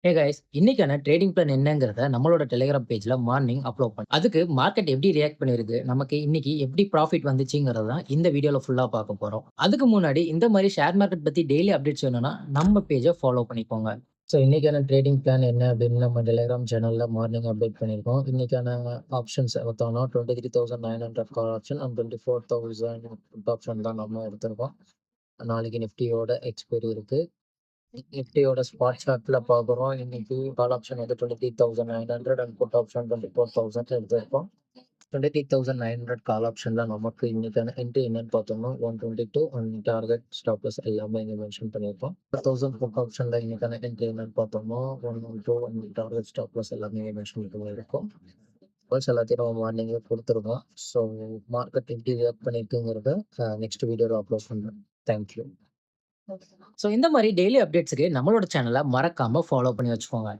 Hey guys! இன்னைக்கான trading plan என்னங்கிறத நம்மளோட டெலிகிராம் பேஜ்ல மார்னிங் அப்லோட் அதுக்கு மார்க்கெட் எப்படி ரியாக்ட் பண்ணிருக்கு? நமக்கு இன்னைக்கு எப்படி ப்ராஃபிட் வந்துச்சுங்கிறத தான் இந்த வீடியோல ஃபுல்லா பார்க்க போறோம். அதுக்கு முன்னாடி இந்த மாரி ஷேர் மார்க்கெட் பத்தி டெய்லி அப்டேட்ஸ் வேணும்னா நம்ம பேஜ ஃபாலோ பண்ணிக்கோங்க. ஸோ இன்னைக்கான ட்ரேடிங் பிளான் என்ன அப்படின்னு நம்ம டெலிகிராம் சேனல்ல மார்னிங் அப்டேட் பண்ணியிருக்கோம். இன்னைக்கான ஆப்ஷன்ஸ் பார்த்தோம்னா 23,900 call option and 24,000 put option தான் நம்ம எடுத்திருக்கோம். நாளைக்கு நிஃப்டியோட எக்ஸ்பைரி இருக்கு. நிஃப்டியோட ஸ்பாட் சார்ட்ல பார்க்குறோம். இன்னைக்கு கால் ஆப்ஷன் வந்து 23,900 அண்ட் புட் ஆப்ஷன் 24,000 எடுத்திருக்கோம். 23,900 கால் ஆப்ஷன்ல நமக்கு இன்னைக்கான என்ட்ரி என்னன்னு பார்த்தோம்னா 122 அண்ட் டார்கெட் ஸ்டாப் லாஸ் எல்லாமே இங்க மென்ஷன் பண்ணியிருக்கோம். 1000 புட் ஆப்ஷன்ல இன்னைக்கான என்ட்ரி என்னன்னு பார்த்தோம்னா 112 அண்ட் டார்கெட் ஸ்டாப் லாஸ் எல்லாமே இங்க மென்ஷன் பண்ணியிருக்கோம். கால்ஸ் எல்லாத்தையும் நம்ம மார்னிங்கே கொடுத்துருக்கோம். ஸோ மார்க்கெட் எப்படி ரியாக்ட் பண்ணியிருக்குங்கிறத நெக்ஸ்ட் வீடியோல அப்லோட் பண்ணுறேன். தேங்க்யூ. ஸோ இந்த மாரி டெய்லி அப்டேட்ஸ்க்கு நம்மளோட சேனல மறக்காம ஃபாலோ பண்ணி வச்சுக்கோங்க.